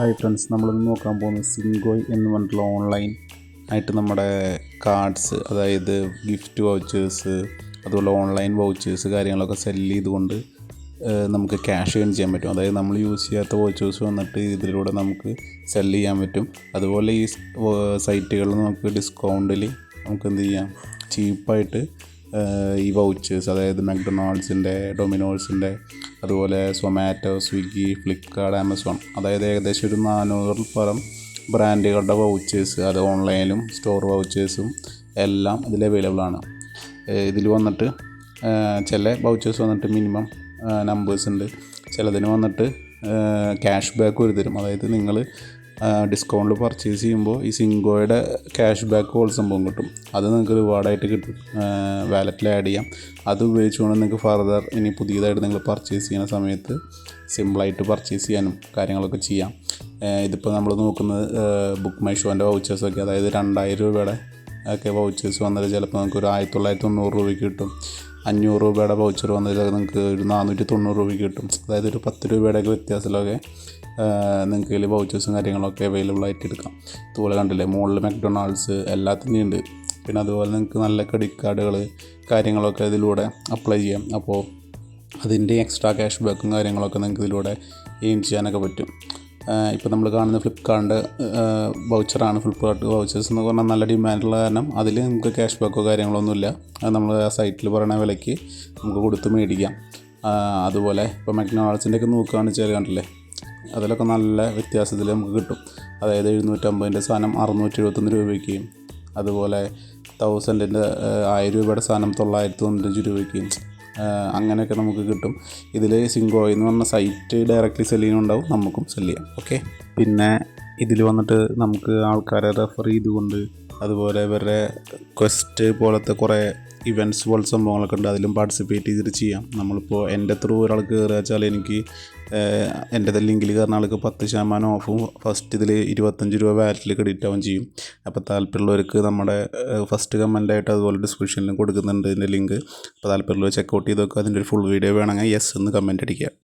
Hi friends, നമ്മളിന്ന് നോക്കാൻ പോകുന്നത് സിങ്കോയ് എന്ന് പറഞ്ഞിട്ടുള്ള ഓൺലൈൻ ആയിട്ട് നമ്മുടെ കാർഡ്സ്, അതായത് ഗിഫ്റ്റ് വൗച്ചേഴ്സ്, അതുപോലെ ഓൺലൈൻ വൗച്ചേഴ്സ് കാര്യങ്ങളൊക്കെ സെല്ല് ചെയ്തുകൊണ്ട് നമുക്ക് ക്യാഷ് ഏൺ ചെയ്യാൻ പറ്റും. അതായത് നമ്മൾ യൂസ് ചെയ്യാത്ത വൗച്ചേഴ്സ് വന്നിട്ട് ഇതിലൂടെ നമുക്ക് സെല്ല് ചെയ്യാൻ പറ്റും. അതുപോലെ ഈ സൈറ്റുകളിൽ നമുക്ക് ഡിസ്കൗണ്ടിൽ നമുക്ക് എന്ത് ചെയ്യാം, ചീപ്പായിട്ട് ഈ വൗച്ചേഴ്സ്, അതായത് മക്ഡൊണാൾഡ്സിൻ്റെ, ഡൊമിനോസിൻ്റെ, അതുപോലെ സൊമാറ്റോ, സ്വിഗ്ഗി, ഫ്ലിപ്കാർട്ട്, ആമസോൺ, അതായത് ഏകദേശം ഒരു 400 പരം ബ്രാൻഡുകളുടെ വൗച്ചേഴ്സ്, അത് ഓൺലൈനിലും സ്റ്റോർ വൗച്ചേഴ്സും എല്ലാം ഇതിൽ അവൈലബിൾ ആണ്. ഇതിൽ വന്നിട്ട് ചില വൗച്ചേഴ്സ് വന്നിട്ട് മിനിമം നമ്പേഴ്സ് ഉണ്ട്, ചിലതിന് വന്നിട്ട് ക്യാഷ് ബാക്ക് ഒരു തരും. അതായത് നിങ്ങൾ ഡിസ്കൗണ്ടിൽ പർച്ചേസ് ചെയ്യുമ്പോൾ ഈ സിങ്കോയുടെ ക്യാഷ് ബാക്ക് കോൾ സംഭവം കിട്ടും. അത് നിങ്ങൾക്ക് റിവാർഡായിട്ട് കിട്ടും, വാലറ്റിൽ ആഡ് ചെയ്യാം. അത് ഉപയോഗിച്ചുകൊണ്ട് നിങ്ങൾക്ക് ഫർദർ ഇനി പുതിയതായിട്ട് നിങ്ങൾ പർച്ചേസ് ചെയ്യുന്ന സമയത്ത് സിമ്പിളായിട്ട് പർച്ചേസ് ചെയ്യാനും കാര്യങ്ങളൊക്കെ ചെയ്യാം. ഇതിപ്പോൾ നമ്മൾ നോക്കുന്നത് ബുക്ക് മൈ ഷോൻ്റെ വൗച്ചേഴ്സൊക്കെ, അതായത് 2000 രൂപയുടെ ഒക്കെ വൗച്ചേഴ്സ് വന്നത് ചിലപ്പോൾ നമുക്ക് ഒരു 1990 രൂപയ്ക്ക് കിട്ടും. 500 രൂപയുടെ വൗച്ചർ വന്നത് നിങ്ങൾക്ക് ഒരു 490 രൂപയ്ക്ക് കിട്ടും. അതായത് ഒരു 10 രൂപയുടെയൊക്കെ വ്യത്യാസത്തിലൊക്കെ നിങ്ങൾക്ക് ഇതിൽ വൗച്ചേഴ്സും കാര്യങ്ങളൊക്കെ അവൈലബിൾ ആയിട്ട് എടുക്കാം. അതുപോലെ കണ്ടില്ലേ, മുകളിൽ മക്ഡൊണാൾഡ്സ് എല്ലാത്തിൻ്റെയും ഉണ്ട്. പിന്നെ അതുപോലെ നിങ്ങൾക്ക് നല്ല ക്രെഡിറ്റ് കാർഡുകൾ കാര്യങ്ങളൊക്കെ ഇതിലൂടെ അപ്ലൈ ചെയ്യാം. അപ്പോൾ അതിൻ്റെ എക്സ്ട്രാ ക്യാഷ് ബാക്കും കാര്യങ്ങളൊക്കെ നിങ്ങൾക്ക് ഇതിലൂടെ ഏൺ ചെയ്യാനൊക്കെ പറ്റും. ഇപ്പോൾ നമ്മൾ കാണുന്ന ഫ്ലിപ്കാർട്ടിൻ്റെ വൗച്ചറാണ്. ഫ്ലിപ്കാർട്ട് വൗച്ചേഴ്സ് എന്ന് പറഞ്ഞാൽ നല്ല ഡിമാൻഡുള്ള കാരണം അതിൽ നമുക്ക് ക്യാഷ് ബാക്കോ കാര്യങ്ങളൊന്നുമില്ല. അത് നമ്മൾ ആ സൈറ്റിൽ പറയുന്ന വിലയ്ക്ക് നമുക്ക് കൊടുത്ത് മേടിക്കാം. അതുപോലെ ഇപ്പോൾ മക്ഡൊണാൾഡ്സിൻ്റെ ഒക്കെ നോക്കുകയാണെന്ന് വെച്ചാൽ കണ്ടില്ലേ, അതിലൊക്കെ നല്ല വ്യത്യാസത്തിൽ നമുക്ക് കിട്ടും. അതായത് 750 സാധനം 671 രൂപയ്ക്ക്, അതുപോലെ 1000-ൻ്റെ 1000 രൂപയുടെ സാധനം 995 രൂപയ്ക്ക്, അങ്ങനെയൊക്കെ നമുക്ക് കിട്ടും. ഇതിൽ സിങ്കോയ് എന്ന് പറഞ്ഞ സൈറ്റ് ഡയറക്റ്റ്ലി സെല് ചെയ്യുന്നുണ്ടാവും, നമുക്കും സെല് ചെയ്യാം. ഓക്കെ, പിന്നെ ഇതിൽ വന്നിട്ട് നമുക്ക് ആൾക്കാരെ റെഫർ ചെയ്തുകൊണ്ട്, അതുപോലെ ഇവരുടെ ക്വസ്റ്റ് പോലത്തെ കുറേ ഇവൻറ്റ്സ് പോലെ സംഭവങ്ങളൊക്കെ ഉണ്ട്, അതിലും പാർട്ടിസിപ്പേറ്റ് ചെയ്തിട്ട് ചെയ്യാം. നമ്മളിപ്പോൾ എൻ്റെ ത്രൂ ഒരാൾക്ക് കയറുക വെച്ചാൽ എനിക്ക് എൻ്റെ ലിങ്കിൽ കയറുന്ന ആൾക്ക് 10% ഓഫും ഫസ്റ്റ് ഇതിൽ 25 രൂപ വാലറ്റിൽ ക്രെഡിറ്റ് ആവുകയും ചെയ്യും. അപ്പോൾ താല്പര്യമുള്ളവർക്ക് നമ്മുടെ ഫസ്റ്റ് കമൻ്റായിട്ട് അതുപോലെ ഡിസ്ക്രിപ്ഷനിലും കൊടുക്കുന്നുണ്ട് ഇതിൻ്റെ ലിങ്ക്. അപ്പോൾ താല്പര്യമുള്ളവർ ചെക്കൗട്ട് ചെയ്തൊക്കെ അതിൻ്റെ ഒരു ഫുൾ വീഡിയോ വേണമെങ്കിൽ യെസ് എന്ന് കമൻറ്റ് അടിക്കുക.